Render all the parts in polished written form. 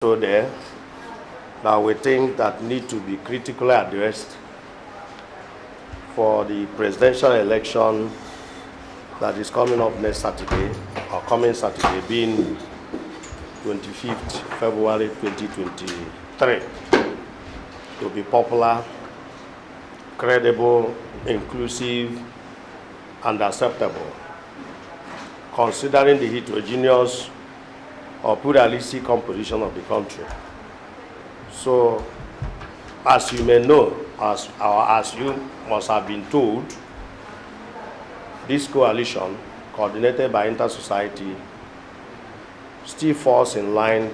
So there that we think that need to be critically addressed for the presidential election that is coming up next Saturday, or coming Saturday, being 25th February 2023, to be popular, credible, inclusive, and acceptable, considering the heterogeneous or pluralistic composition of the country. So, as you may know, as you must have been told, this coalition, coordinated by Inter-Society, still falls in line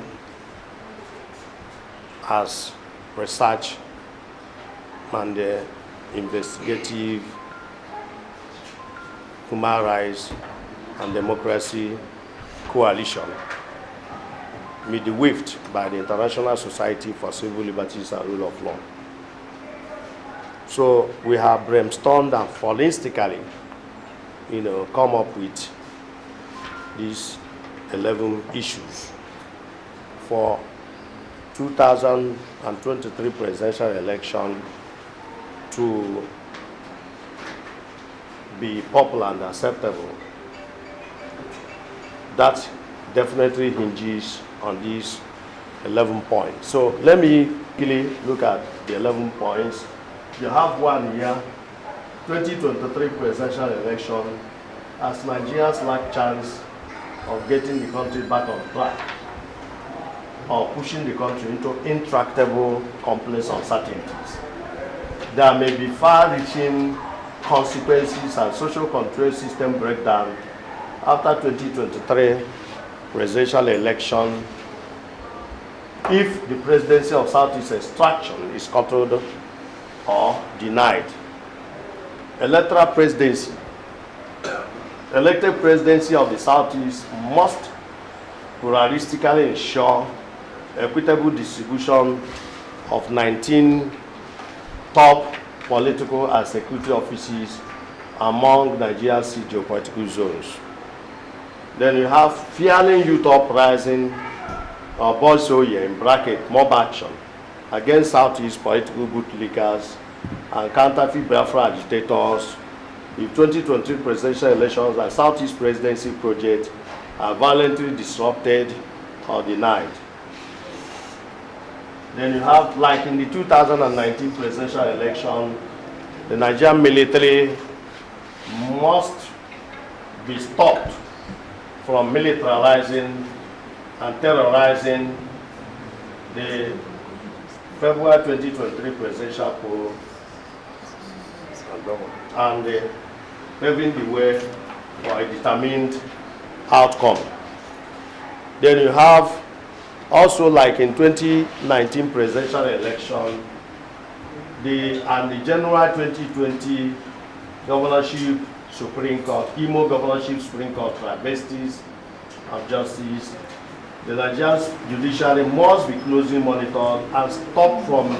as research and investigative, human rights and democracy coalition, midwifed by the International Society for Civil Liberties and Rule of Law. So we have brainstormed and holistically, come up with these 11 issues for 2023 presidential election to be popular and acceptable. That definitely hinges on these 11 points. So let me quickly look at the 11 points. You have one here, 2023 presidential election, as Nigerians lack chance of getting the country back on track or pushing the country into intractable, complex uncertainties. There may be far-reaching consequences and social control system breakdown after 2023 presidential election if the presidency of Southeast extraction is controlled or denied. Elected presidency of the Southeast must pluralistically ensure equitable distribution of 19 top political and security offices among Nigeria's geopolitical zones. Then you have fueling youth uprising, or BOSOYE in bracket, mob action against Southeast political bootlickers and counterfeit Biafra agitators. The 2023 presidential elections and Southeast presidency project are violently disrupted or denied. Then you have, like in the 2019 presidential election, the Nigerian military must be stopped from militarizing and terrorizing the February 2023 presidential poll and paving the way for a determined outcome. Then you have also, like in 2019 presidential election, the January 2020 governorship Supreme Court, Imo governorship Supreme Court travesties of justice, the Nigerian judiciary must be closely monitored and stopped from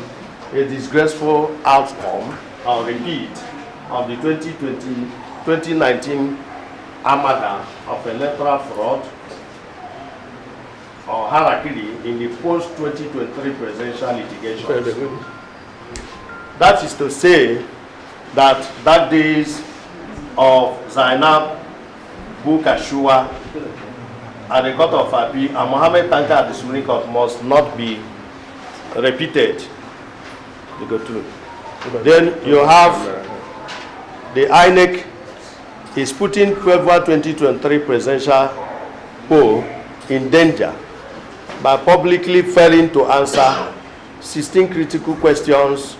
a disgraceful outcome or repeat of the 2019 armada of electoral fraud or harakiri in the post-2023 presidential litigation. That is to say that days of Zainab Bukashua at the Court of Appeal and Mohammed Tanka at the Supreme Court must not be repeated. You go through. Then you have the INEC is putting February 2023 presidential poll in danger by publicly failing to answer 16 critical questions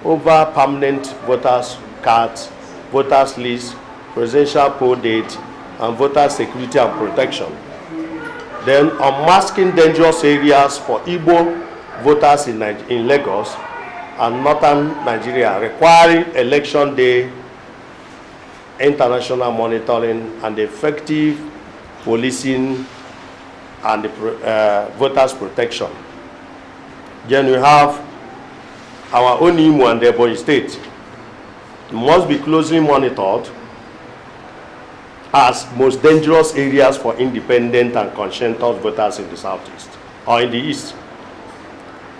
over permanent voters cards, voters list, presidential poll date, and voter security and protection. Then unmasking dangerous areas for Igbo voters in Lagos and northern Nigeria, requiring election day international monitoring and effective policing and voters protection. Then we have our own Imo and Ebonyi State must be closely monitored as most dangerous areas for independent and conscientious voters in the Southeast. or in the east.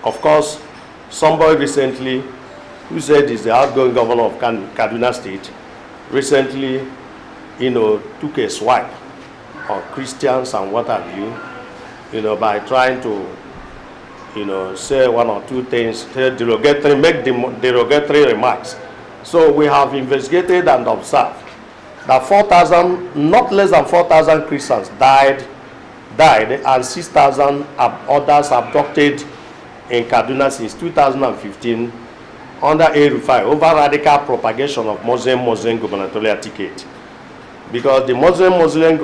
Of course, somebody recently who said is the outgoing governor of Kaduna State recently, took a swipe on Christians and what have you, by trying to, say one or two things, make derogatory remarks. So we have investigated and observed that 4,000, not less than 4,000 Christians died, and 6,000 others abducted in Kaduna since 2015 under A-Rufai over radical propagation of Muslim gubernatorial ticket. Because the Muslim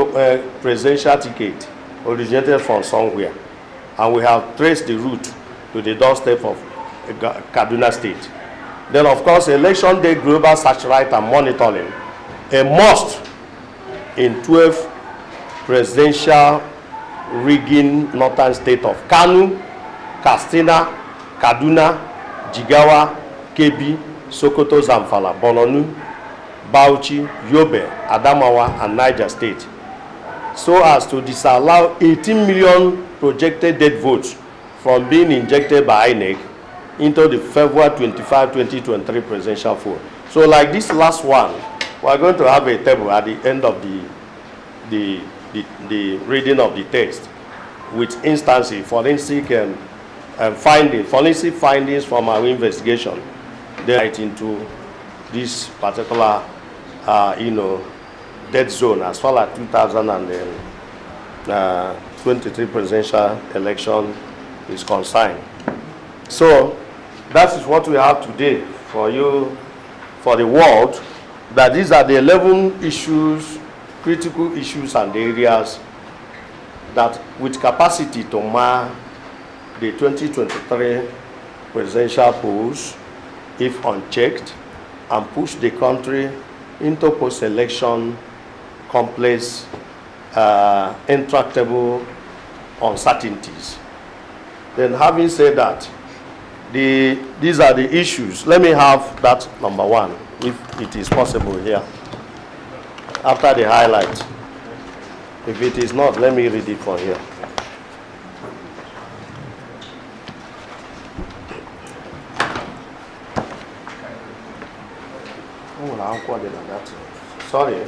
presidential ticket originated from somewhere, and we have traced the route to the doorstep of Kaduna State. Then, of course, election day global search right and monitoring, a must in 12 presidential rigging northern state of Kano, Katsina, Kaduna, Jigawa, Kebbi, Sokoto, Zamfara, Borno, Bauchi, Yobe, Adamawa, and Niger State, so as to disallow 18 million projected dead votes from being injected by INEC into the February 25, 2023 presidential vote. So like this last one, we are going to have a table at the end of the reading of the text with instances, forensic findings from our investigation, right into this particular, dead zone as far as 2023 presidential election is concerned. So that is what we have today for you, for the world, that these are the 11 issues, critical issues and areas that with capacity to mar the 2023 presidential polls if unchecked, and push the country into post-election complex, intractable uncertainties. Then having said that, these are the issues. Let me have that number one, if it is possible here, after the highlight. If it is not, let me read it from here. Sorry.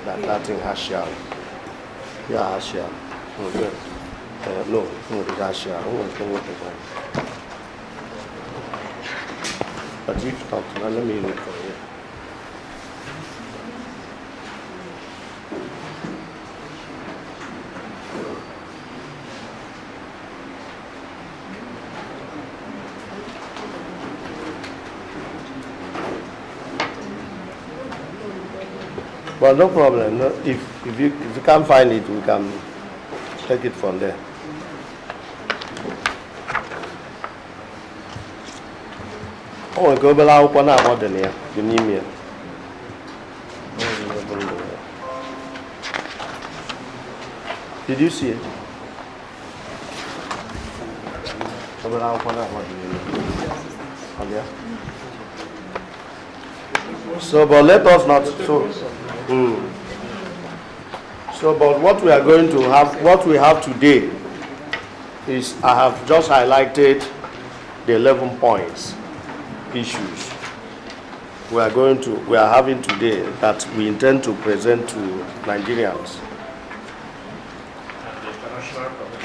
That thing has shell. Yeah, has shell. No, it has shell. But you talk to me, let me look for you. Well, no problem. No, if you can't find it, we can take it from there. Oh, go below one hour than here. You need me. Did you see it? Go below one hour. So, but let us not so but what we are going to have, what we have today is, I have just highlighted the 11 points, issues we are having today that we intend to present to Nigerians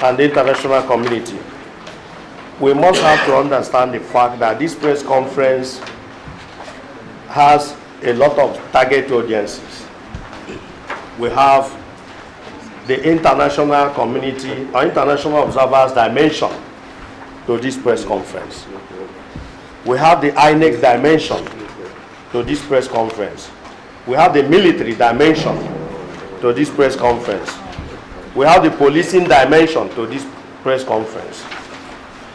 and the international community. We must have to understand the fact that this press conference has a lot of target audiences. We have the international community or international observers dimension to this press conference. We have the INEC dimension to this press conference. We have the military dimension to this press conference. We have the policing dimension to this press conference.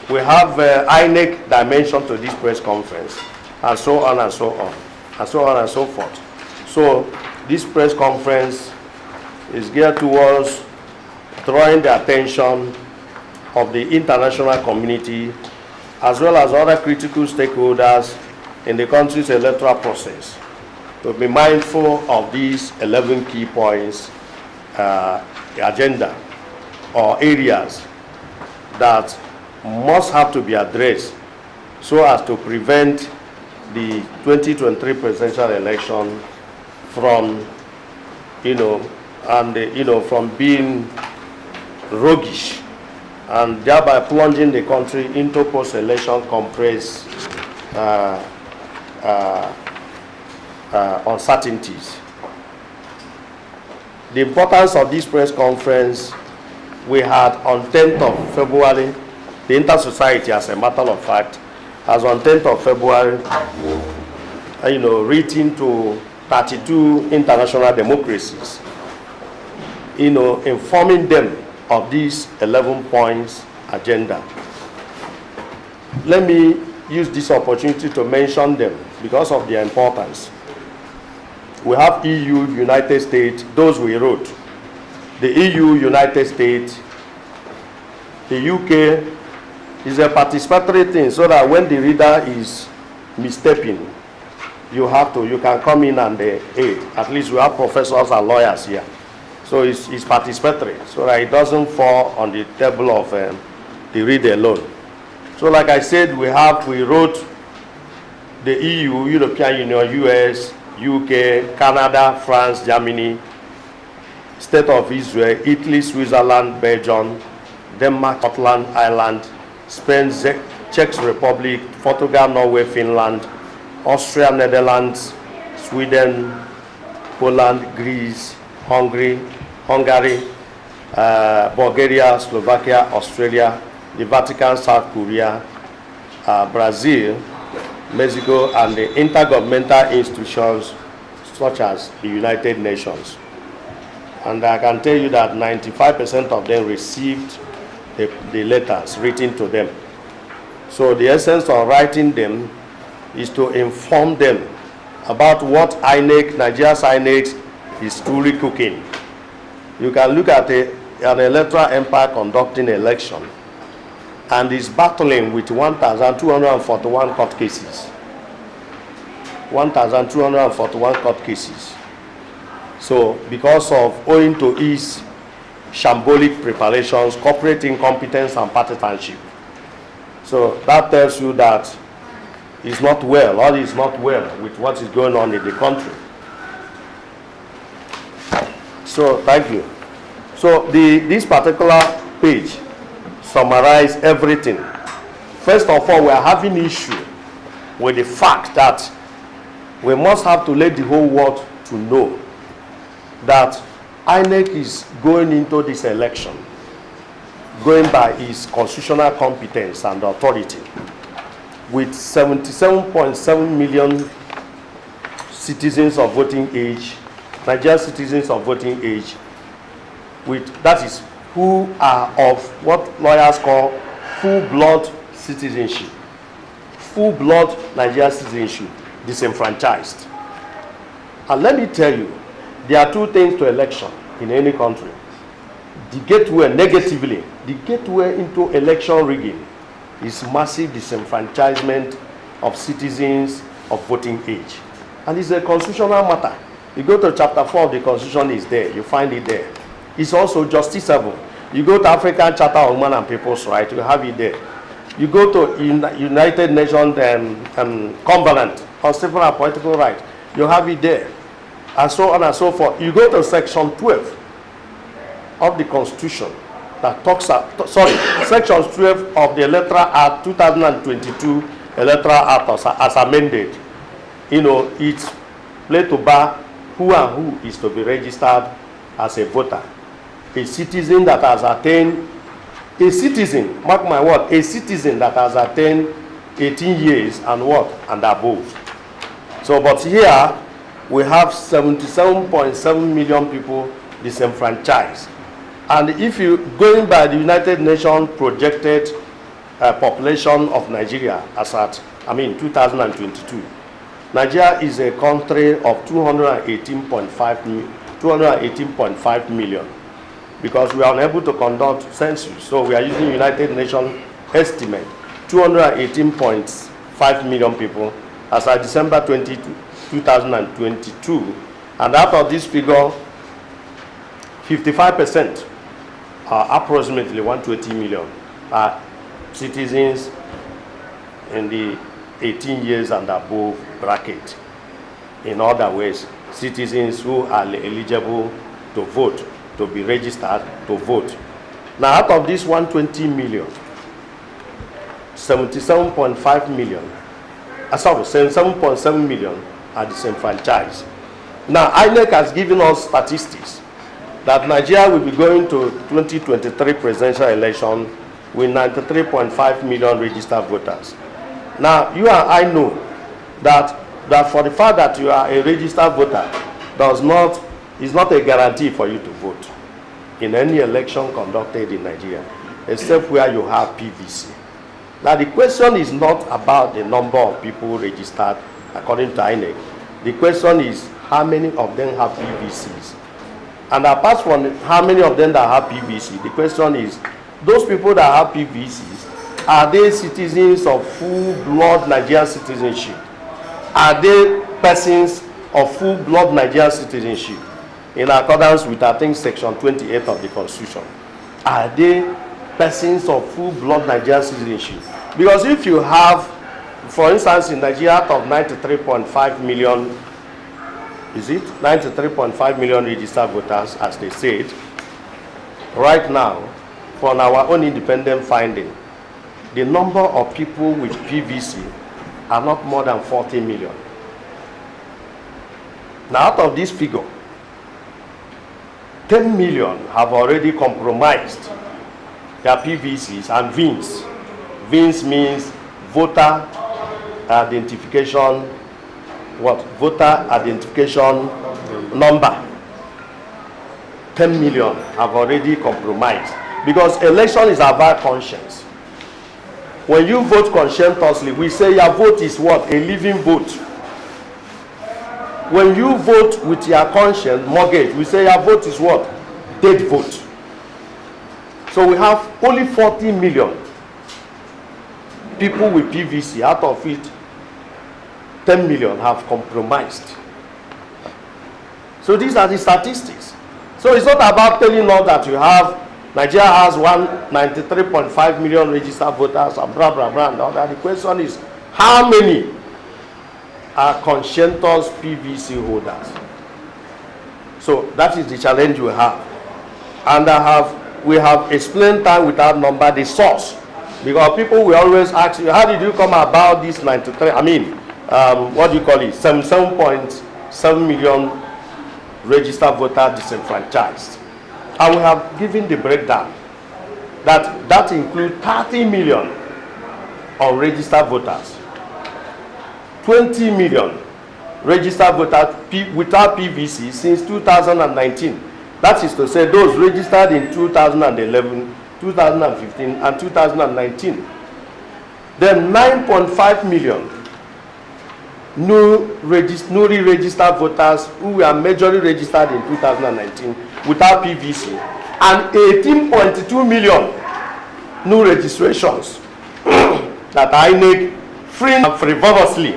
We have INEC dimension to this press conference, and so on and so on, and so on and so forth. So this press conference is geared towards drawing the attention of the international community as well as other critical stakeholders in the country's electoral process to be mindful of these 11 key points, agenda or areas that must have to be addressed so as to prevent the 2023 presidential election from, from being roguish and thereby plunging the country into post-election compressed uncertainties. The importance of this press conference we had on 10th of February, the Int'l Society, as a matter of fact, has on 10th of February, written to 32 international democracies, informing them of these 11 points agenda. Let me use this opportunity to mention them because of their importance. We have EU, United States, those we wrote. The EU, United States, the UK is a participatory thing, so that when the reader is misstepping, you can come in and aid. At least we have professors and lawyers here. So it's participatory, so that it doesn't fall on the table of the reader alone. So like I said, we wrote the EU, European Union, US, UK, Canada, France, Germany, State of Israel, Italy, Switzerland, Belgium, Denmark, Scotland, Ireland, Spain, Czech Republic, Portugal, Norway, Finland, Austria, Netherlands, Sweden, Poland, Greece, Hungary, Bulgaria, Slovakia, Australia, the Vatican, South Korea, Brazil, Mexico, and the intergovernmental institutions such as the United Nations. And I can tell you that 95% of them received the letters written to them. So the essence of writing them is to inform them about what INEC, Nigeria's INEC, is truly cooking. You can look at an electoral empire conducting election and is battling with 1,241 court cases. 1,241 court cases. So because of owing to its shambolic preparations, corporate incompetence, and partisanship. So that tells you that it's not well, all is not well with what is going on in the country. So thank you. So this particular page summarizes everything. First of all, we are having issue with the fact that we must have to let the whole world to know that INEC is going into this election going by its constitutional competence and authority with 77.7 million citizens of voting age, Nigerian citizens of voting age, that is who are of what lawyers call full-blood citizenship. Full-blood Nigerian citizenship, disenfranchised. And let me tell you, there are two things to election in any country. The gateway, negatively, the gateway into election rigging is massive disenfranchisement of citizens of voting age. And it's a constitutional matter. You go to chapter 4 of the Constitution, is there. You find it there. It's also justiciable. You go to African Charter of Human and People's Rights, you have it there. You go to United Nations Covenant on Civil and Political Rights, you have it there. And so on and so forth. You go to section 12 of the Constitution that talks section 12 of the Electoral Act 2022 Electoral Act as amended. It's laid to bar who and who is to be registered as a voter. A citizen that has attained, a citizen, mark my word, a citizen that has attained 18 years and above. So, but here we have 77.7 million people disenfranchised. And if you, going by the United Nations projected population of Nigeria as at, 2022, Nigeria is a country of 218.5 million because we are unable to conduct census. So we are using United Nations estimate, 218.5 million people as at December 2022. 2022, and out of this figure, 55%, approximately 120 million, are citizens in the 18 years and above bracket. In other words, citizens who are eligible to vote, to be registered to vote. Now, out of this 120 million, 77.5 million, 77.7 million are disenfranchised. Now, INEC has given us statistics that Nigeria will be going to 2023 presidential election with 93.5 million registered voters. Now, you and I know that for the fact that you are a registered voter is not a guarantee for you to vote in any election conducted in Nigeria, except where you have PVC. Now, the question is not about the number of people registered according to INEC. The question is how many of them have PVCs. And apart from how many of them that have PVC, the question is, those people that have PVCs, are they citizens of full-blood Nigerian citizenship? Are they persons of full-blood Nigerian citizenship in accordance with, I think, Section 28 of the Constitution? Are they persons of full-blood Nigerian citizenship? Because if you have, for instance, in Nigeria, out of 93.5 million, is it 93.5 million registered voters, as they said, right now, from our own independent finding, the number of people with PVC are not more than 40 million. Now, out of this figure, 10 million have already compromised their PVCs and VINs. VINs means voter identification, voter identification number. 10 million have already compromised, because election is about conscience. When you vote conscientiously, we say your vote is what? A living vote. When you vote with your conscience mortgage, we say your vote is what? Dead vote. So we have only 40 million people with PVC, out of it 10 million have compromised. So these are the statistics. So it's not about telling us that you have, Nigeria has 193.5 million registered voters and blah, blah, blah, and all that. The question is, how many are conscientious PVC holders? So that is the challenge we have. And we have explained time without number the source. Because people will always ask you, how did you come about this 93, what do you call it, 77.7 million registered voters disenfranchised? And we have given the breakdown that includes 30 million unregistered voters, 20 million registered voters without PVC since 2019. That is to say, those registered in 2011, 2015, and 2019. Then 9.5 million newly registered voters who were majorly registered in 2019 without PVC, and 18.2 million new registrations that INEC frivolously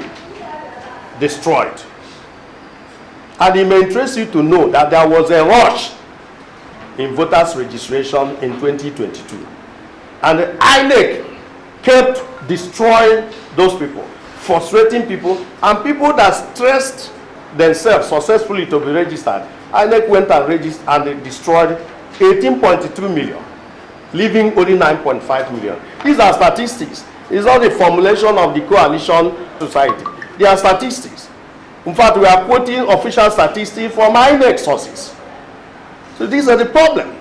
destroyed. And it may interest you to know that there was a rush in voters registration in 2022, and INEC kept destroying those people, frustrating people, and people that stressed themselves successfully to be registered. INEC went and registered and they destroyed 18.2 million, leaving only 9.5 million. These are statistics. It's not the formulation of the coalition society. They are statistics. In fact, we are quoting official statistics from INEC sources. So these are the problem.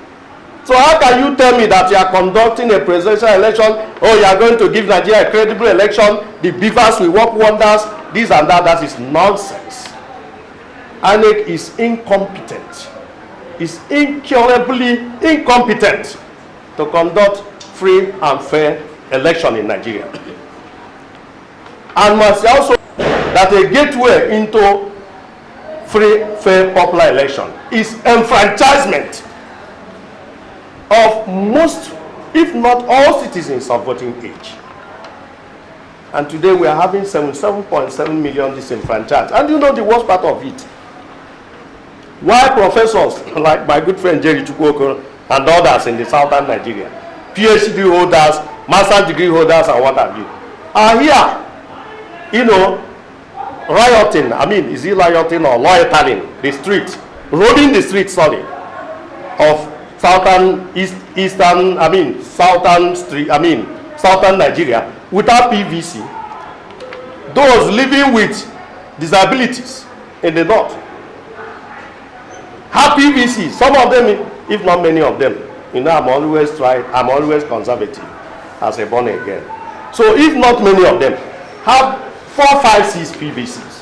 So how can you tell me that you are conducting a presidential election, or you are going to give Nigeria a credible election, the beavers will work wonders, this and that? That is nonsense. INEC is incompetent. Is incurably incompetent to conduct free and fair election in Nigeria. And must also that a gateway into free, fair, popular election is enfranchisement of most, if not all, citizens of voting age. And today we are having 77.7 million disenfranchised. And you know the worst part of it? Why professors like my good friend Jerry Chukwuoko and others in the southern Nigeria, PhD holders, master's degree holders, and what have you, are here, you know, rioting. I mean, is it rioting or loitering the street, roaming the street, sorry, of southern southern Nigeria without PVC. Those living with disabilities in the north have PVC. Some of them, if not many of them. You know, I'm always conservative as a born again. So if not many of them have 4, 5, 6 PVCs.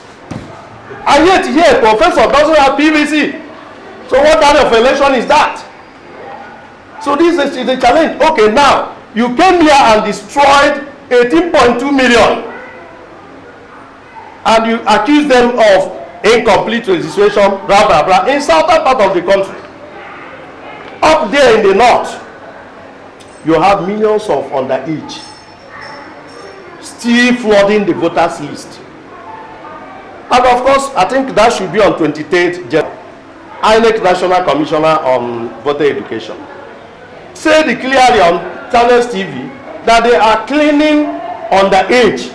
And yet here, professor doesn't have PVC. So what kind of election is that? So this is the challenge. Okay, now you came here and destroyed 18.2 million, and you accuse them of incomplete registration, blah blah blah, in southern part of the country. Up there in the north, you have millions of underage still flooding the voters list. And of course, I think that should be on 23rd January. INEC National Commissioner on Voter Education said clearly on Channels TV that they are cleaning underage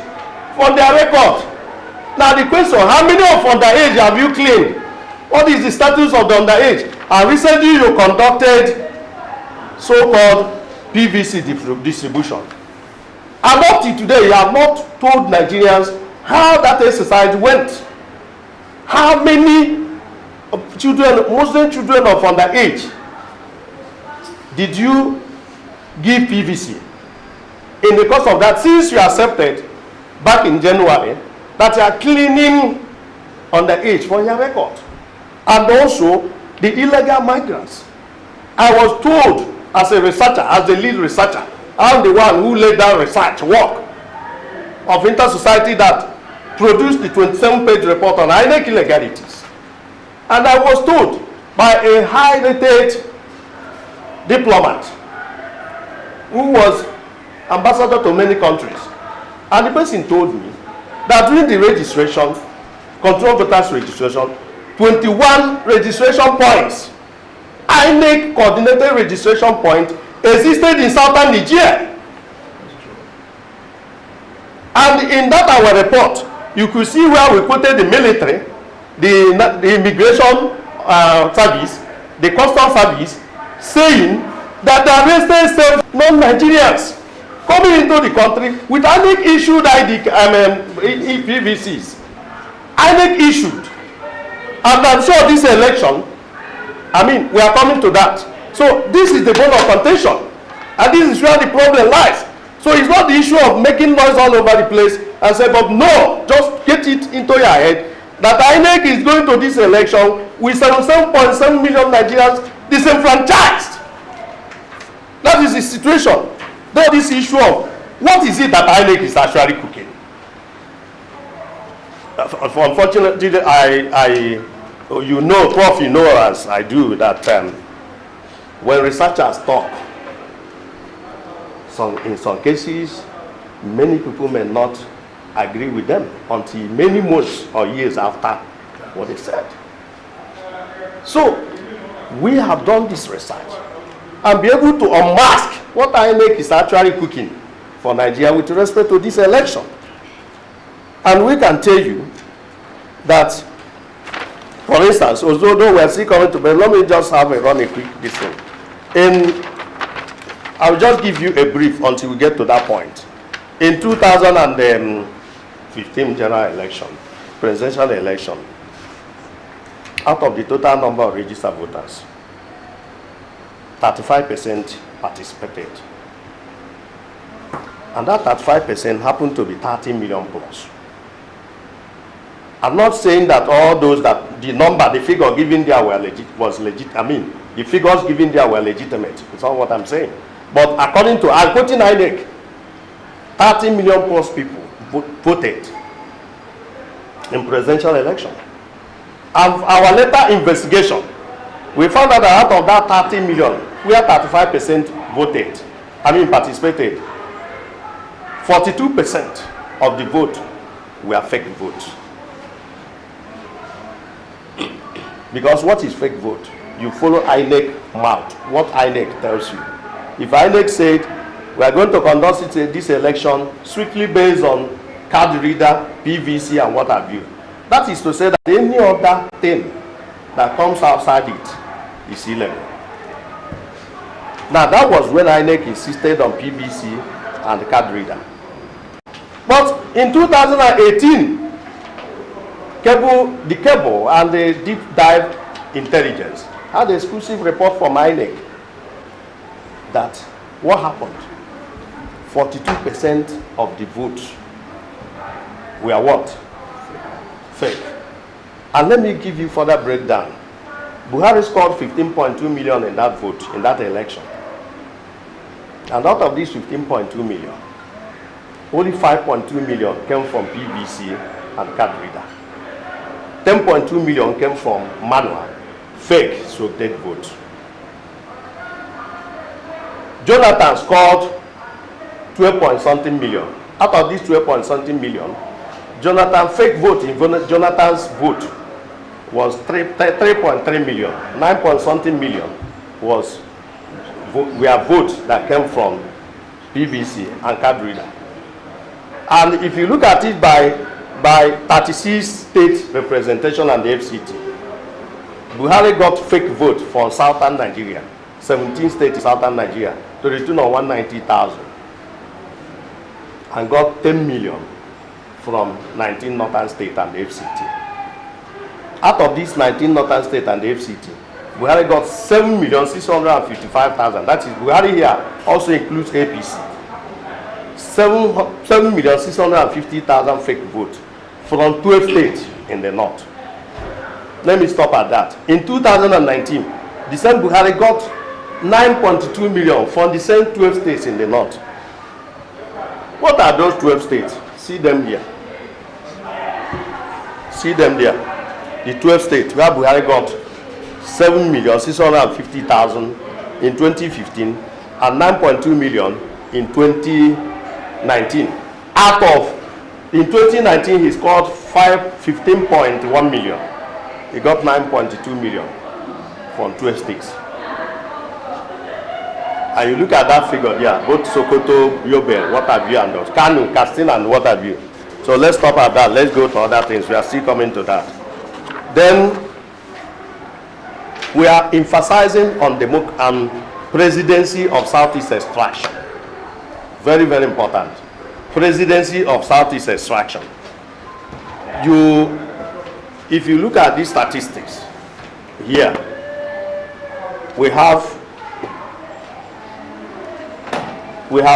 from their record. Now the question, how many of underage have you cleaned? What is the status of the underage? And recently you conducted so-called PVC distribution. And up to today, you have not told Nigerians how that exercise went. How many children, Muslim children of underage, did you give PVC? In the course of that, since you accepted back in January that you are cleaning underage for your record, and also the illegal migrants. I was told as a researcher, as the lead researcher, I'm the one who laid down research work of Inter-Society that produced the 27-page report on INEC illegalities. And I was told by a high-rated diplomat who was ambassador to many countries. And the person told me that during the registration, control voters registration, 21 registration points, INEC coordinated registration point, existed in southern Nigeria. And in that our report, you could see where we quoted the military, the immigration service, the custom service, saying that the arrested non-Nigerians coming into the country with INEC issued PVCs. INEC issued. And I'm sure this election, I mean, we are coming to that. So this is the bone of contention. And this is where the problem lies. So it's not the issue of making noise all over the place and say, but no, just get it into your head that INEC is going to this election with 77.7 million Nigerians disenfranchised. That is the situation. Then this issue of what is it that INEC is actually cooking. Unfortunately, you know, Prof, you know as I do, that when researchers talk, in some cases, many people may not agree with them until many months or years after what they said. So, we have done this research and be able to unmask what INEC is actually cooking for Nigeria with respect to this election. And we can tell you that, for instance, although we are still coming to, but let me just have a run a quick this thing. I'll just give you a brief until we get to that point. In 2015 general election, presidential election, out of the total number of registered voters, 35% participated. And that 35% happened to be 30 million plus. I'm not saying that all those that the figure given there were legit. I mean, the figures given there were legitimate. It's not what I'm saying. But according to, I'm quoting INEC, 30 million plus people voted in presidential election. And our later investigation, we found out that out of that 30 million, where 35% voted, participated, 42% of the vote were fake votes. Because what is fake vote? You follow INEC mouth, what INEC tells you. If INEC said, we are going to conduct this election strictly based on card reader, PVC, and what have you, that is to say that any other thing that comes outside it is illegal. Now, that was when INEC insisted on PVC and the card reader. But in 2018, the cable and the deep dive intelligence had an exclusive report from INEC that what happened? 42% of the votes were what? Fake. And let me give you further breakdown. Buhari scored 15.2 million in that vote, in that election. And out of these 15.2 million, only 5.2 million came from PVC and card reader. 10.2 million came from manual, fake, so dead vote. Jonathan scored 12-point-something million. Out of these 12-point-something million, Jonathan fake vote in Jonathan's vote was 3.3 million. 9-point-something million was votes that came from PVC and card reader. And if you look at it by 36 state representation and the FCT, Buhari got fake vote for southern Nigeria, 17 states in southern Nigeria, to the tune of 190,000, and got 10 million from 19 northern states and the FCT. Out of these 19 northern states and the FCT, Buhari got 7,655,000. That is, Buhari here also includes APC. 7,650,000 fake votes from 12 states in the north. Let me stop at that. In 2019, the same Buhari got 9.2 million from the same 12 states in the north. What are those 12 states? See them here. See them there. The 12 states where Buhari got 7,650,000 in 2015 and 9.2 million in 2019. Out of, in 2019, he scored 15.1 million. He got 9.2 million from 12 states. And you look at that figure there, both Sokoto, Yobe, what have you, and those, Kanu, Katsina, and what have you. So let's stop at that. Let's go to other things. We are still coming to that. Then we are emphasizing on the presidency of Southeast extraction. Very, very important. Presidency of Southeast extraction. If you look at these statistics here, we have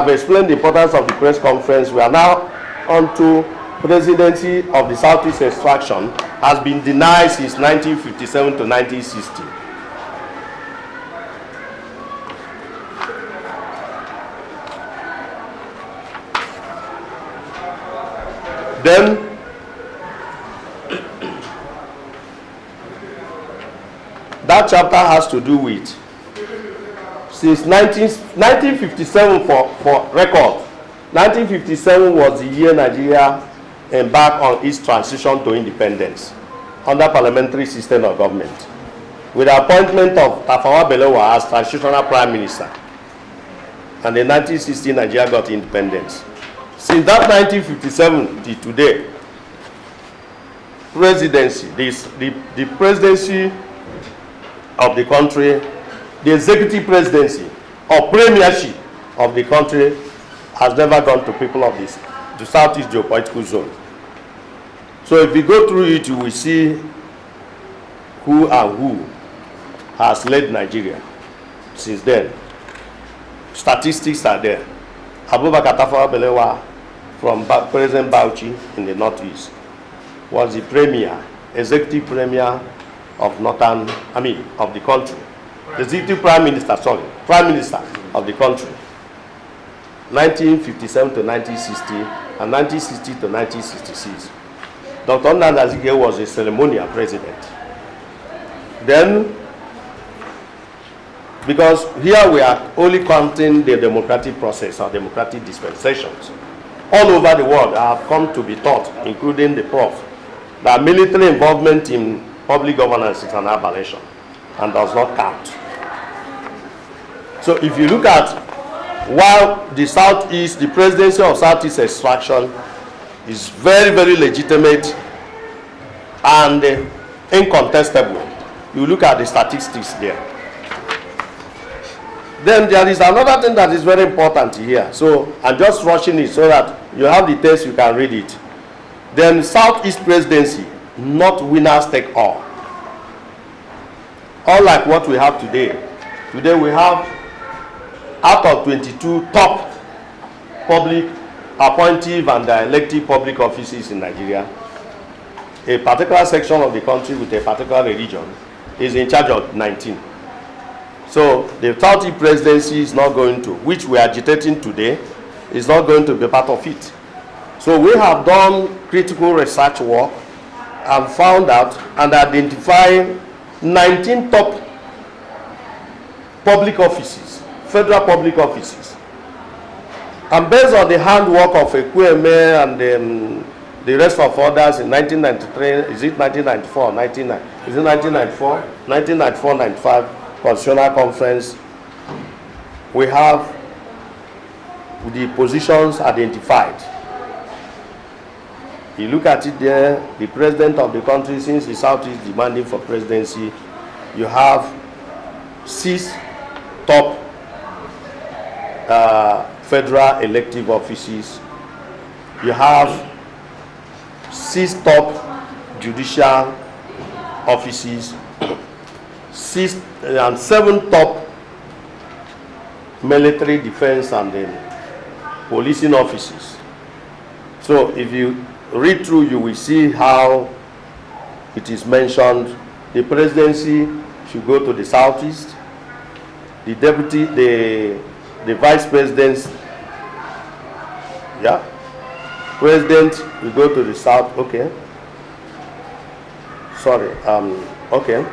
explained the importance of the press conference. We are now on to presidency of the Southeast extraction has been denied since 1957 to 1960. Then that chapter has to do with since 1957 for record. 1957 was the year Nigeria embarked on its transition to independence under parliamentary system of government, with the appointment of Tafawa Balewa as transitional prime minister. And in 1960, Nigeria got independence. Since that 1957 to today, presidency, the presidency of the country, the executive presidency or premiership of the country has never gone to people of this, the Southeast geopolitical zone. So if you go through it, you will see who and who has led Nigeria since then. Statistics are there. Abubakar Tafawa Balewa from President Bauchi in the Northeast was the premier, executive premier of of the country. The executive prime minister of the country. 1957 to 1960 and 1960 to 1966. Dr. Nnamdi Azikiwe was a ceremonial president. Then, because here we are only counting the democratic process or democratic dispensations, all over the world have come to be taught, including the prof, that military involvement in public governance is an aberration and does not count. So if you look at while the Southeast, the presidency of Southeast extraction is very, very legitimate and incontestable, you look at the statistics there. Then there is another thing that is very important here. So I'm just rushing it so that you have the text, you can read it. Then Southeast presidency, not winners take all. Unlike what we have today. Today we have, out of 22 top public appointive and elective public offices in Nigeria, a particular section of the country with a particular religion is in charge of 19. So the Southeast presidency is not going to, which we are agitating today, is not going to be part of it. So we have done critical research work and found out and identified 19 top public offices, federal public offices. And based on the handwork of Ekweme and the rest of others in 1993, is it 1994 or 1990? Is it 1994? 1994, 95 Constitutional Conference, we have the positions identified. You look at it there, the president of the country, since the South is demanding for presidency, you have 6 top federal elective offices. You have 6 top judicial offices, 6 and 7 top military defense and policing offices. So if you read through, you will see how it is mentioned. The presidency should go to the Southeast. The deputy, the vice presidents, yeah, president will go to the South. Okay. Sorry. Okay.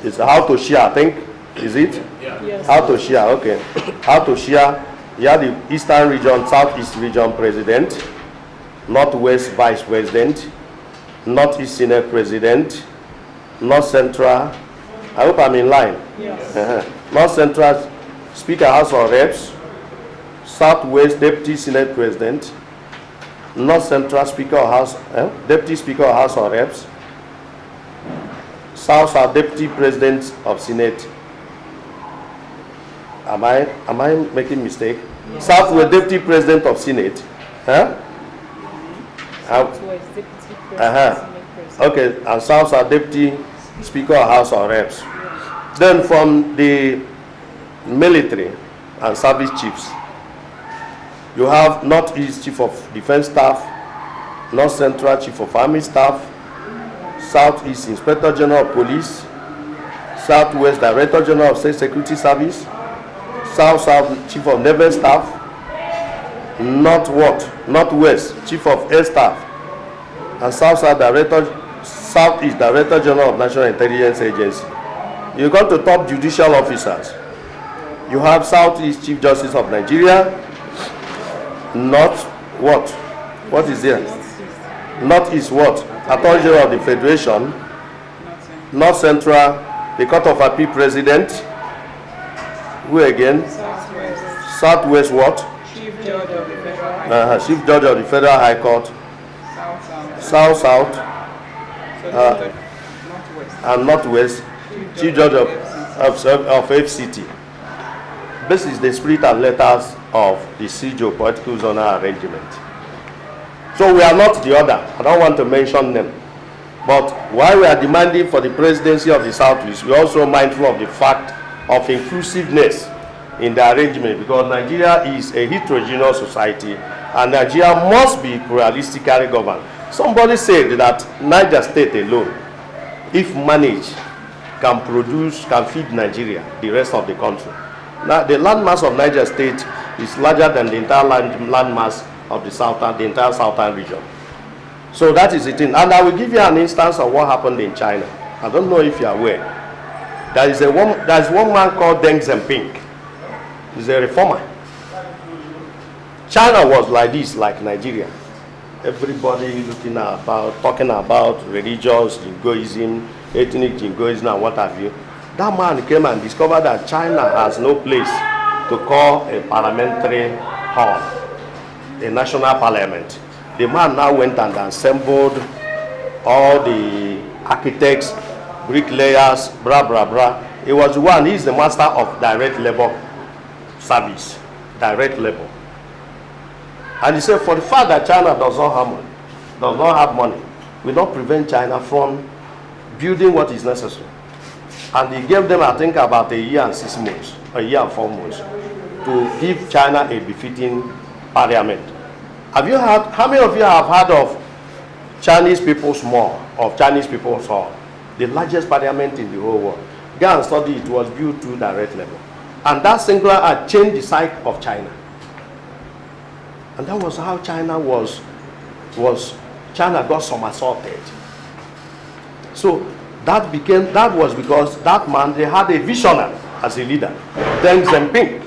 It's how to share, I think. Is it? Yeah. Yes. How to share, okay. How to share. You have the Eastern region, Southeast region president, Northwest vice president, Northeast Senate president, North Central. I hope I'm in line. Yes. North Central Speaker House of Reps, Southwest Deputy Senate President, North Central Speaker of House, Deputy Speaker of House of Reps, South are Deputy President of Senate. Am I making mistake? Yes. South were Deputy President of Senate. Huh? Southwest Deputy President Senate. Okay, and South are Deputy Speaker of House of Reps. Yes. Then from the military and service chiefs, you have Northeast Chief of Defense Staff, North Central Chief of Army Staff, Southeast Inspector General of Police, Southwest Director General of State Security Service, South Chief of Naval Staff, Northwest Chief of Air Staff, and Southeast Director General of National Intelligence Agency. You come to top judicial officers. You have Southeast Chief Justice of Nigeria, What is there? Northeast what? Attorney General of the Federation, North Central, the Court of Appeal President, who again? Southwest what? Chief Judge of the Federal High Court. Chief Judge of the Federal High Court. South. And Northwest, Chief Judge of FCT. This is the spirit and letters of the CJO political zonal arrangement. So we are not the other. I don't want to mention them. But while we are demanding for the presidency of the Southeast, we are also mindful of the fact of inclusiveness in the arrangement, because Nigeria is a heterogeneous society and Nigeria must be pluralistically governed. Somebody said that Niger State alone, if managed, can feed Nigeria, the rest of the country. Now, the landmass of Niger State is larger than the entire landmass of the entire southern region. So that is the thing. And I will give you an instance of what happened in China. I don't know if you are aware. There is one man called Deng Xiaoping. He's a reformer. China was like this, like Nigeria. Everybody talking about religious jingoism, ethnic jingoism, and what have you. That man came and discovered that China has no place to call a parliamentary hall, a national parliament. The man now went and assembled all the architects, bricklayers, blah, blah, blah. He was the one, he's the master of direct labor service, direct labor. And he said, for the fact that China does not have money, will not prevent China from building what is necessary. And he gave them, I think, about a year and 6 months, a year and 4 months, to give China a befitting parliament. Have you heard, how many of you have heard of Chinese People's Mall, of Chinese People's Hall, the largest parliament in the whole world? Go and study, it was built through direct labor. And that singular had changed the psyche of China. And that was how China China got somersaulted. So that was because that man, they had a visionary as a leader. Deng Xiaoping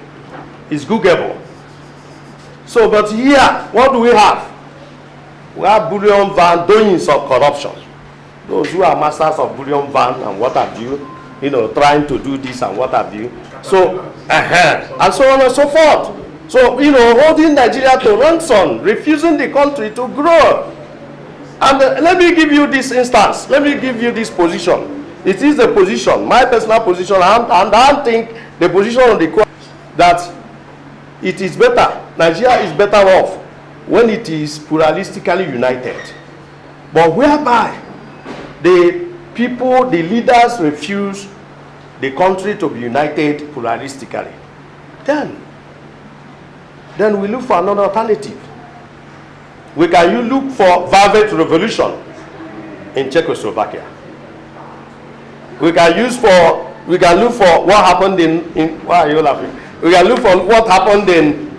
is Googleable. So, but here, what do we have? We have bullion van doings of corruption. Those who are masters of bullion van and what have you, trying to do this and what have you. So, and so on and so forth. So, holding Nigeria to ransom, refusing the country to grow. And let me give you this instance. Let me give you this position. It is the position, my personal position, and I think the position of the court, that it is better, Nigeria is better off when it is pluralistically united. But whereby the people, the leaders refuse the country to be united pluralistically, then we look for another alternative. We can look for Velvet Revolution in Czechoslovakia. We can look for what happened in why are you laughing? We can look for what happened in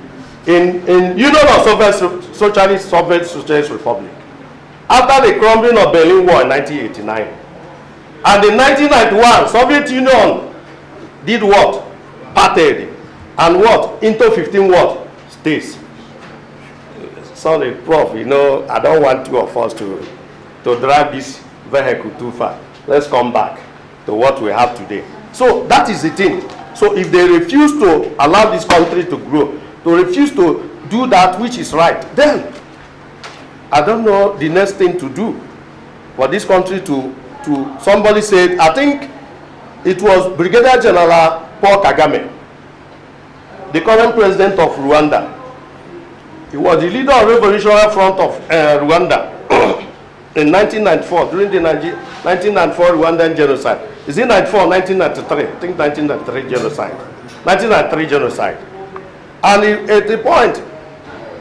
Union of Soviet Socialist Republic after the crumbling of Berlin Wall in 1989. And in 1991, Soviet Union did what? Parted. And what? Into 15 what? States. Sorry, Prof, I don't want two of us to drive this vehicle too far. Let's come back to what we have today. So that is the thing. So if they refuse to allow this country to grow, to refuse to do that which is right, then I don't know the next thing to do for this country to somebody said, I think it was Brigadier General Paul Kagame, the current president of Rwanda. He was the leader of the Revolutionary Front of Rwanda in 1994, during the 1994 Rwandan genocide. Is it 94 or 1993? I think 1993 genocide. 1993 genocide. And at the point,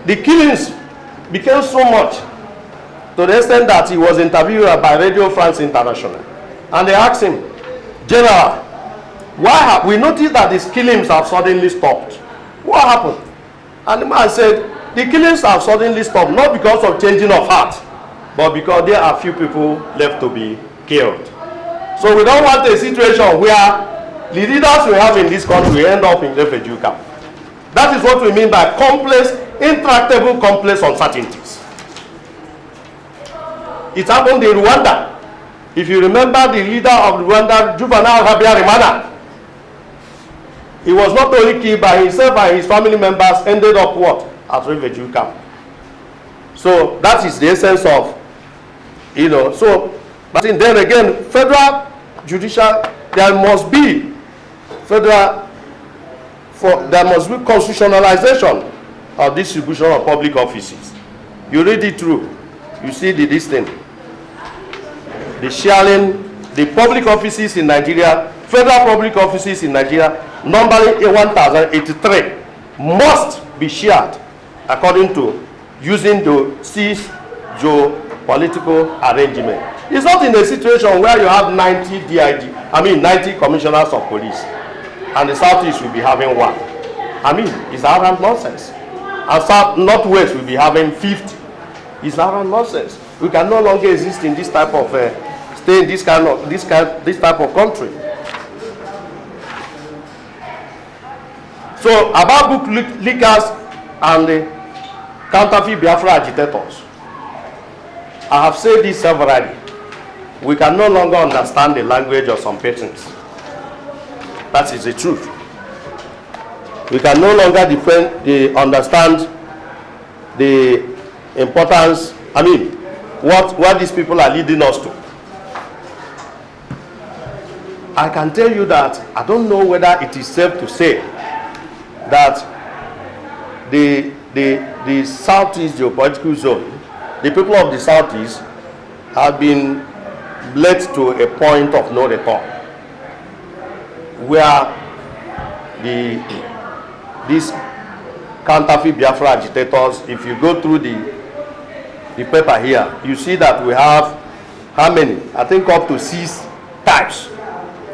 the killings became so much to the extent that he was interviewed by Radio France International. And they asked him, General, why we noticed that these killings have suddenly stopped. What happened? And the man said, the killings have suddenly stopped, not because of changing of heart, but because there are few people left to be killed. So we don't want a situation where the leaders we have in this country end up in refugee camp. That is what we mean by complex, intractable complex uncertainties. It happened in Rwanda. If you remember the leader of Rwanda, Juvenal Habyarimana, he was not only killed by himself and his family members, ended up what? At refugee camp. So that is the essence of, so, but then again, federal judicial, there must be constitutionalization of distribution of public offices. You read it through, you see this thing. The sharing, the public offices in Nigeria, federal public offices in Nigeria, numbering 1,083, must be shared according to using the geopolitical arrangement. It's not in a situation where you have 90 90 commissioners of police, and the Southeast will be having one. It's arrant nonsense. And Northwest will be having 50. It's arrant nonsense. We can no longer exist in this type of stay in this type of country. So about book leakers and the counterfeit Biafra agitators. I have said this severally. We can no longer understand the language of some persons. That is the truth. We can no longer understand the importance, what these people are leading us to. I can tell you that I don't know whether it is safe to say that the Southeast geopolitical zone, the people of the Southeast have been led to a point of no return, where these counterfeit Biafra agitators, if you go through the paper here, you see that we have how many? I think up to 6 types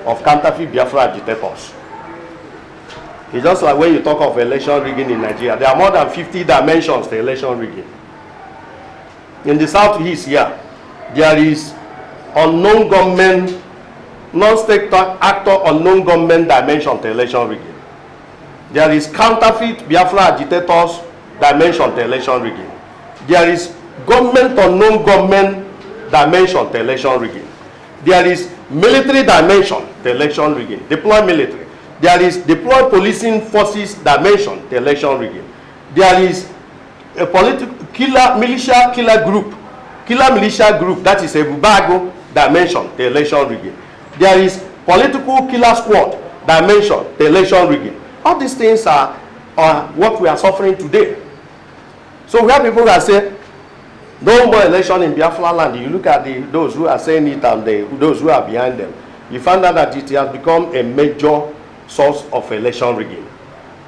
of counterfeit Biafra agitators. It's just like when you talk of election rigging in Nigeria, there are more than 50 dimensions to election rigging. In the Southeast here, there is unknown government, non-state actor unknown government dimension to election rigging. There is counterfeit Biafra agitators dimension to election rigging. There is government unknown government dimension to election rigging. There is military dimension to election rigging, deploy military. There is deploy policing forces dimension to election rigging. There is a political militia group, that is a Bubago dimension to election rigging. There is political killer squad dimension to election rigging. All these things are what we are suffering today. So we have people that say, no more election in Biafra land. You look at those who are saying it and those who are behind them. You find out that it has become a major source of election rigging.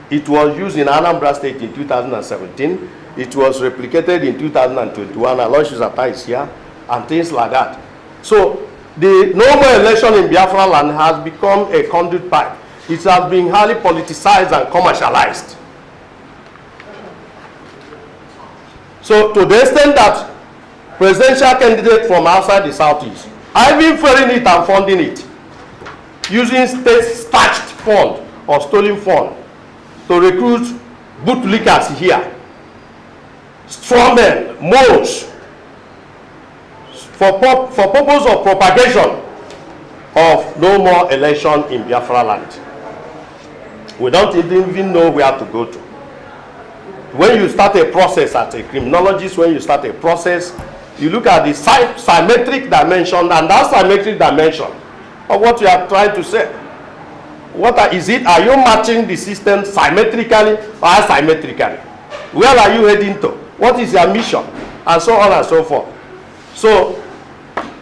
It was used in Anambra State in 2017. It was replicated in 2021. Aloysius Atta is here, and things like that. So the no more election in Biafra land has become a conduit pipe. It has been highly politicized and commercialized. So to the extent that presidential candidates from outside the Southeast are even fairing it and funding it, using state-starched fund or stolen fund to recruit bootlickers here, strawmen, moles, for purpose of propagation of no more election in Biafra land. We don't even know where to go to. When you start a process as a criminologist, when you start a process, you look at the symmetric dimension, and that symmetric dimension of what you are trying to say. Is it? Are you matching the system symmetrically or asymmetrically? Where are you heading to? What is your mission? And so on and so forth. So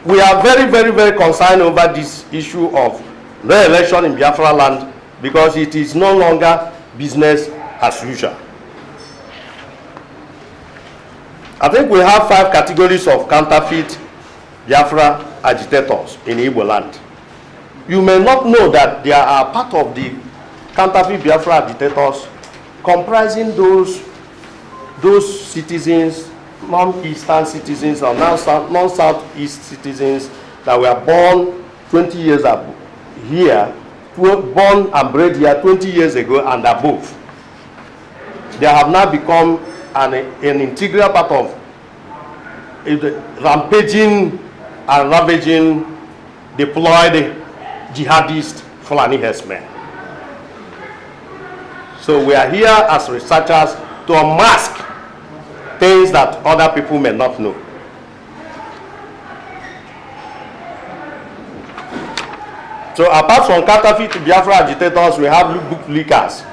we are very, very, very concerned over this issue of no election in Biafra land, because it is no longer business as usual. I think we have 5 categories of counterfeit Biafra agitators in Igbo land. You may not know that there are part of the counterfeit Biafra agitators comprising those citizens, non-Eastern citizens or non-Southeast citizens that were born 20 years ago here, born and bred here 20 years ago and above. They have now become an integral part of rampaging and ravaging deployed jihadist Fulani herdsmen. So we are here as researchers to unmask things that other people may not know. So apart from counterfeit Biafra agitators, we have book leakers.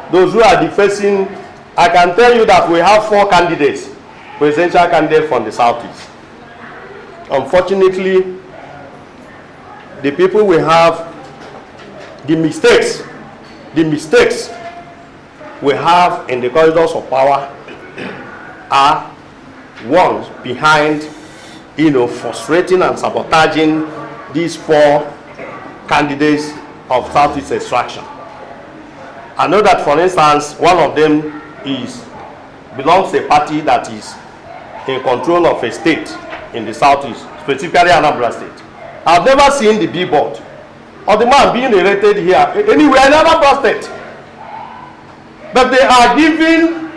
Those who are defacing. I can tell you that we have 4 candidates, presidential candidates from the Southeast. Unfortunately, the people we have, the mistakes we have in the corridors of power are ones behind, frustrating and sabotaging these 4 candidates of Southeast extraction. I know that, for instance, one of them belongs to a party that is in control of a state in the Southeast, specifically Anambra State. I've never seen the billboard or the man being elected here anywhere in Anambra State. But they are giving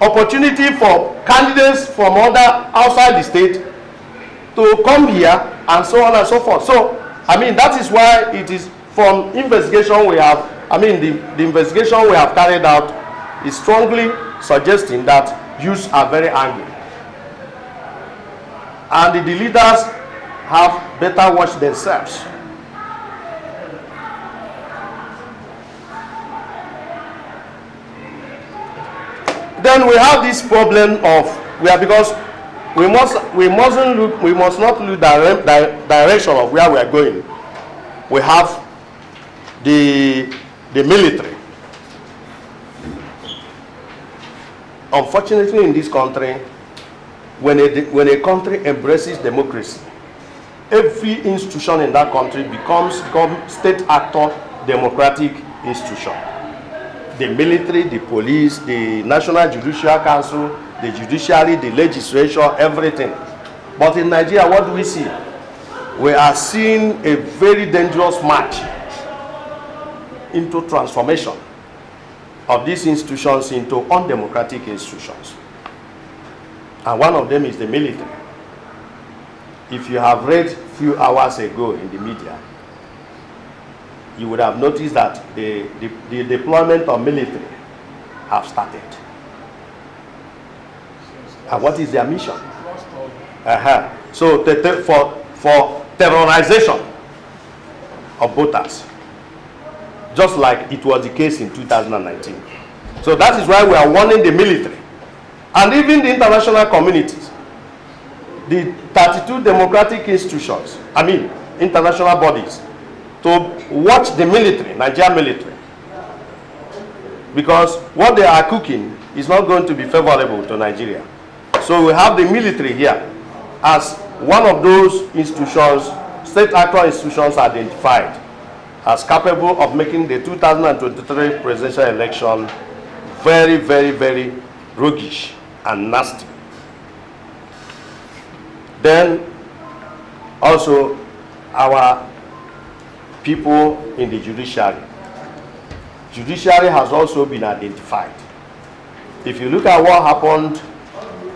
opportunity for candidates from other outside the state to come here and so on and so forth. So, I mean, that is why it is from investigation we have, I mean, the investigation we have carried out is strongly suggesting that youths are very angry. And the leaders have better watch themselves. Then we have this problem of because we must not lose direction of where we are going. We have the military. Unfortunately, in this country, when a country embraces democracy, every institution in that country becomes state actor democratic institution. The military, the police, the National Judicial Council, the judiciary, the legislature, everything. But in Nigeria, what do we see? We are seeing a very dangerous march into transformation of these institutions into undemocratic institutions. And one of them is the military. If you have read a few hours ago in the media, you would have noticed that the deployment of military have started. And what is their mission? So for terrorization of voters, just like it was the case in 2019. So that is why we are warning the military and even the international communities, the 32 democratic institutions, I mean international bodies, to watch the military, Nigerian military, because what they are cooking is not going to be favorable to Nigeria. So we have the military here as one of those institutions, state actor institutions identified as capable of making the 2023 presidential election very, very, very roguish and nasty. Then also our people in the judiciary. Judiciary has also been identified. If you look at what happened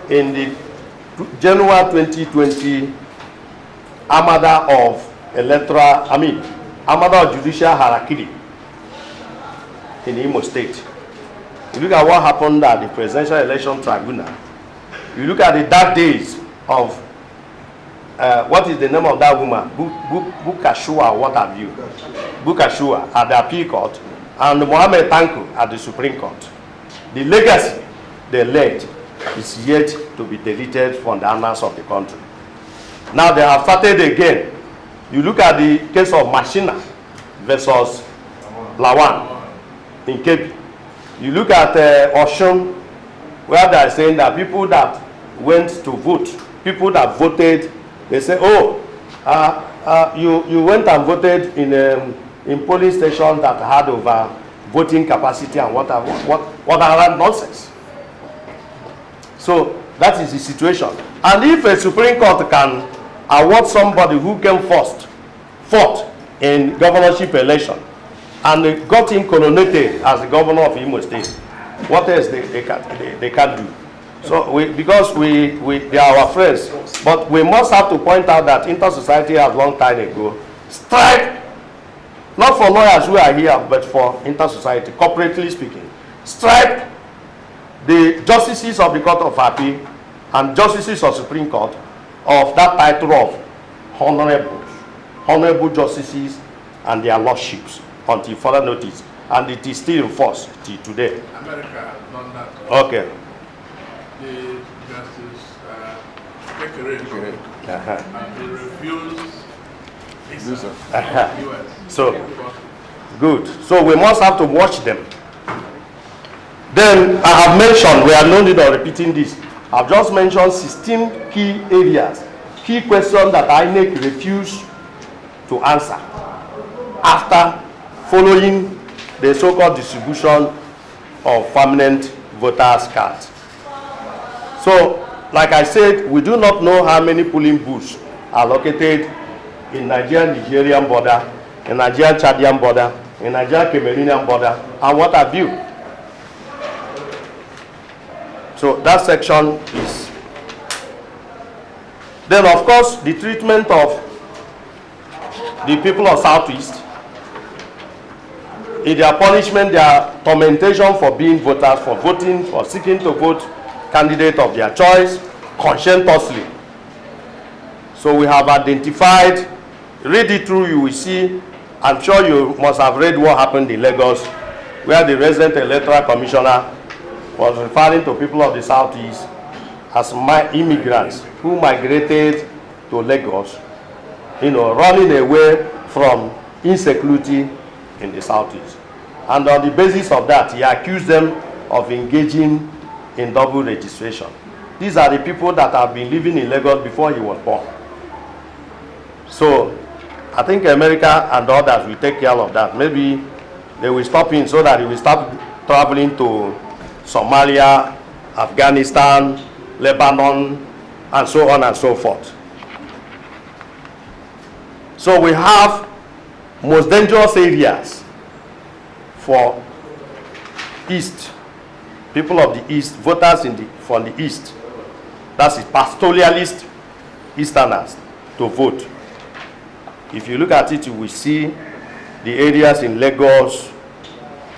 in the January 2020 Armada of Judicial Harakiri in Imo State. You look at what happened at the Presidential Election Tribunal. You look at the dark days of what is the name of that woman? Bukashua, what have you? Bukashua at the Appeal Court and Mohammed Tanko at the Supreme Court. The legacy they led is yet to be deleted from the annals of the country. Now they have started again. You look at the case of Machina versus Lawan in Kebbi. You look at Oshun, where they are saying that people that went to vote, people that voted, they say, oh, you went and voted in polling stations that had over voting capacity and what are nonsense. So that is the situation. And if a Supreme Court can award somebody who came fourth in governorship election and got him coronated as the governor of Imo State, what else they can do? So because they are our friends, but we must have to point out that Int'l Society has long time ago strike, not for lawyers who are here, but for Int'l Society, corporately speaking, strike the justices of the Court of Appeal and justices of Supreme Court of that title of honorable justices and their lordships until further notice, and it is still in force till today. America has done that. Okay. The justice take a range and they refuse visa US. So good. So we must have to watch them. Then I have mentioned, we have no need of repeating this. I've just mentioned 16 key areas, key questions that INEC refused to answer after following the so-called distribution of permanent voters' cards. So, like I said, we do not know how many polling booths are located in Nigerian-Nigerian border, in Nigerian-Chadian border, in Nigerian-Cameroonian border, and what have you. So So that section is. Then of course the treatment of the people of Southeast, in their punishment, their tormentation for being voters, for voting, for seeking to vote candidate of their choice conscientiously. So we have identified, read it through, you will see, I'm sure you must have read what happened in Lagos, where the resident electoral commissioner was referring to people of the Southeast as immigrants who migrated to Lagos, running away from insecurity in the Southeast. And on the basis of that, he accused them of engaging in double registration. These are the people that have been living in Lagos before he was born. So I think America and others will take care of that. Maybe they will stop him so that he will start traveling to Somalia, Afghanistan, Lebanon, and so on and so forth. So we have most dangerous areas for East, people of the East, voters from the East, that's it, pastoralist Easterners, to vote. If you look at it, you will see the areas in Lagos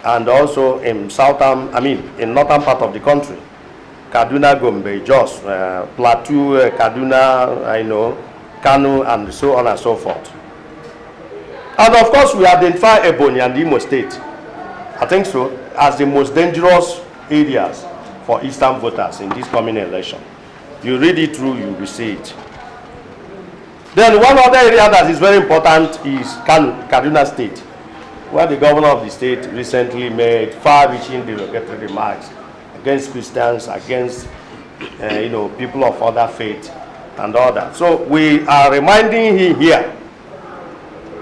and also in in northern part of the country. Kaduna, Gombe, Jos, Plateau, Kaduna, Kano, and so on and so forth. And of course, we identify Ebonyi and Imo State, I think so, as the most dangerous areas for Eastern voters in this coming election. You read it through, you will see it. Then one other area that is very important is Kaduna State, where the governor of the state recently made far-reaching derogatory remarks against Christians, against people of other faith and all that. So we are reminding him here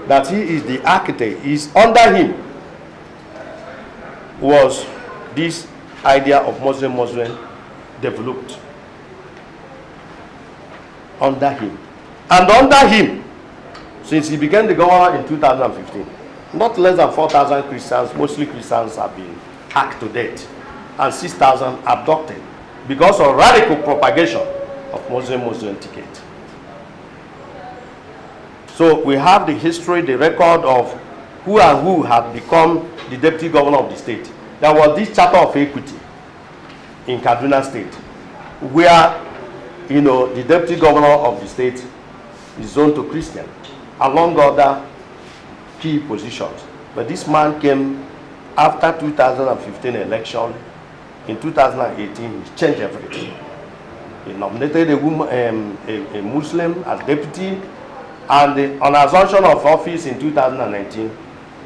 that he is the architect. Is under him was this idea of Muslim developed. Under him. And under him, since he became the governor in 2015, not less than 4,000 Christians, mostly Christians, have been hacked to death, and 6,000 abducted because of radical propagation of Muslim ticket. So we have the history, the record of who and who had become the deputy governor of the state. There was this charter of equity in Kaduna State, where the deputy governor of the state is zoned to Christian, along other key positions. But this man came after 2015 election. In 2018, he changed everything. He nominated a Muslim as deputy, and on assumption of office in 2019,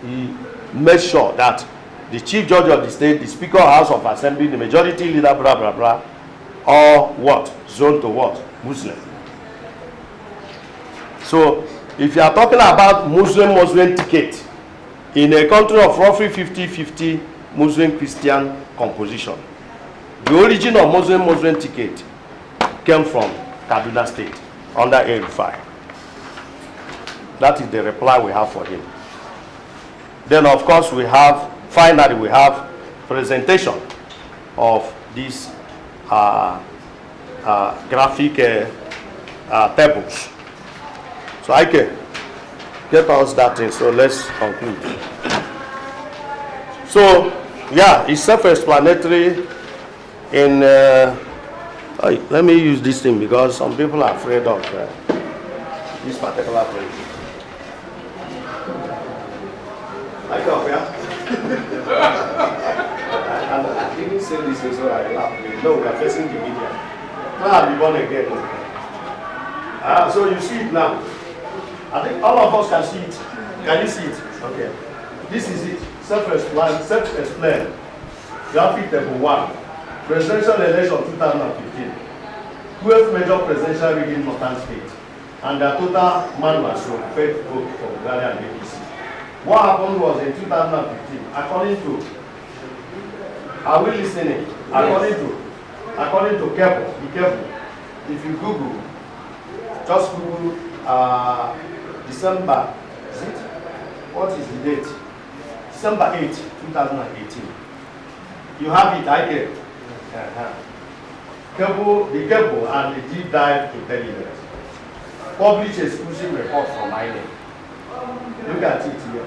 he made sure that the chief judge of the state, the speaker of House of Assembly, the majority leader, blah, blah, blah, all what? Zoned to what? Muslim. So, if you are talking about Muslim ticket in a country of roughly 50-50 Muslim-Christian composition, the origin of Muslim ticket came from Kaduna State under A-Rufai. That is the reply we have for him. Then, of course, finally we have presentation of these graphic tables. So I can get us that in, so let's conclude. So, yeah, it's self-explanatory in, let me use this thing because some people are afraid of this particular thing. I go, yeah? I didn't say this, so I laughed. No, we are facing the media. Now I'll be born again. So you see it now. I think all of us can see it. Can you see it? Okay. This is it. Self-explained. Graphic table 1. Presidential election 2015. 12 major presidential regions in Northern State. And the total manual show faith vote for Bulgaria and APC. What happened was in 2015, according to, are we listening? According to Keppel, be careful. If you Google, just Google December, is it? What is the date? December 8, 2018. You have it, I get. the cable and the deep dive intelligence. Publish exclusive report from INEC. Look at it here.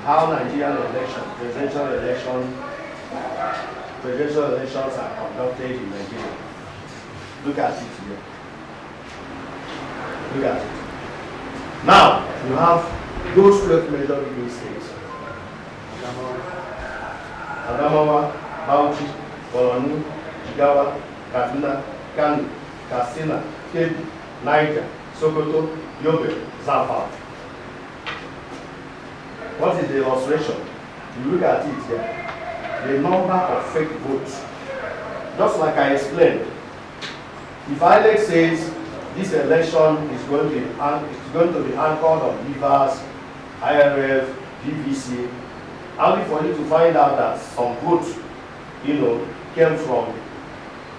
How Nigerian elections, presidential elections are conducted in Nigeria. Look at it here. Look at it. Now, you have those 12 major leading states. Adamawa, Bauchi, Borno, Jigawa, Kaduna, Kano, Katsina, Kebbi, Niger, Sokoto, Yobe, Zamfara. What is the illustration? You look at it here. The number of fake votes. Just like I explained, if INEC says this election is going to be anchored on BVAS, IRF, PVC, only for you to find out that some votes, came from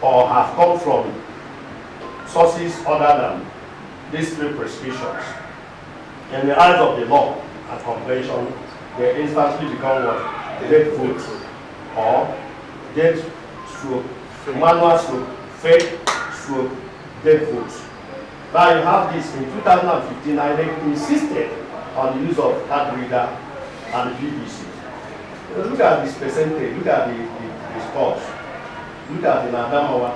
or have come from sources other than these three prescriptions. In the eyes of the law and convention, they instantly become what? Dead votes or dead stroke, manual stroke, fake stroke, dead votes. Now you have this in 2015, I insisted on the use of card reader and PVC. Look at this percentage, look at the scores. Look at the Adamawa,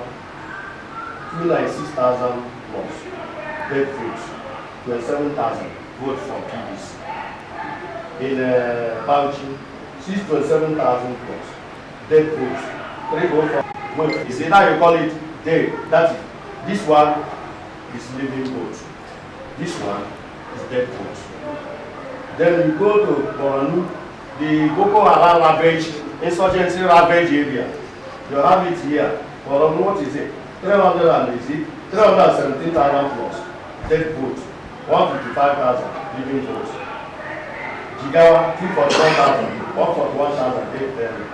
296,000 plus dead votes, 27,000 votes from PVC. In Bauchi, 627,000 plus dead votes, 3 votes from. You see now you call it dead. That is, this one is living vote. This one is dead vote. Then you go to Borno, the Boko Haram ravage, insurgency ravage area. You have it here. Borno, what is it? 317,000 plus dead vote, 155,000 living votes. Jigawa, 241,000, 141,000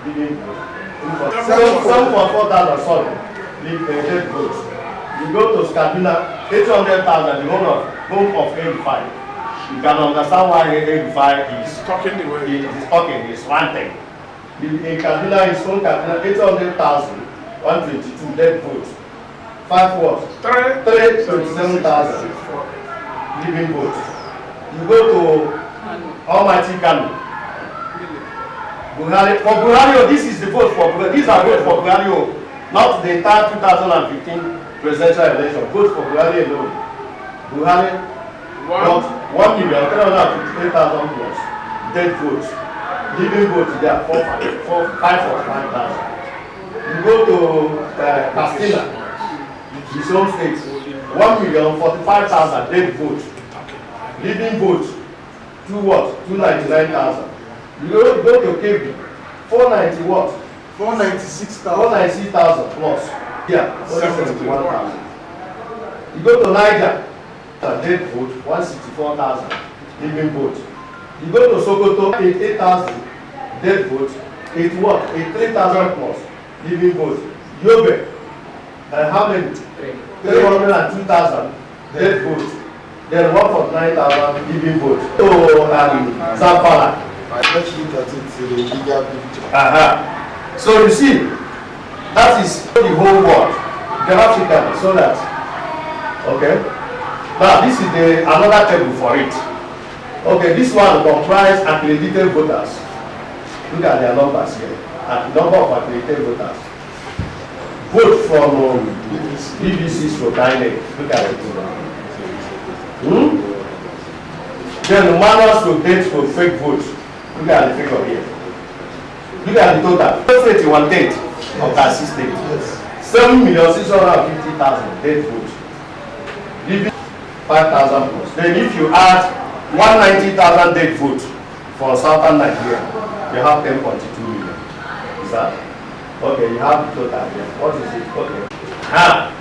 living votes. 744,000, sorry, dead votes. You go to Kaduna, 800,000, the home of 85. You can understand why 85 is talking the way is ranting. In Kaduna, his own Kaduna, 800,000, 122 dead votes. 5 what? 327,000 living votes. You go to Almighty Kano. Buhari, for Buhari, this is the vote for Buhari. These are votes for Buhari, not the entire 2015 presidential election. Vote for Buhari alone. Buhari got 1,358,000 plus dead votes. Living votes there, 545,000. You go to Katsina, his own state, 1,045,000 dead votes. Living votes, 299,000. You go to Kebbi, 490 what? 496,000 plus. Yeah, 71,000. You go to Niger, dead vote, 164,000 living vote. You go to Sokoto, 88,000 dead vote, 83,000 plus living vote. Yobe, how many? 302,000 dead vote. Then 149,000 living vote. So Zamfara. Let's look at it in the bigger picture. So you see, that is the whole world, graphically, so that, okay. Now this is another table for it. Okay, this one comprises accredited voters. Look at their numbers here. And the number of accredited voters. Vote from BBC to INEC. Look at it. Then manuals to date for fake votes. Look at the figure here. Look at the total. First 81 date of that system. 7,650,000 dead votes. Living 5,000 plus. Then if you add 190,000 dead votes for southern Nigeria, you have 10.2 million. Is that? Okay, you have the total here. What is it? Okay.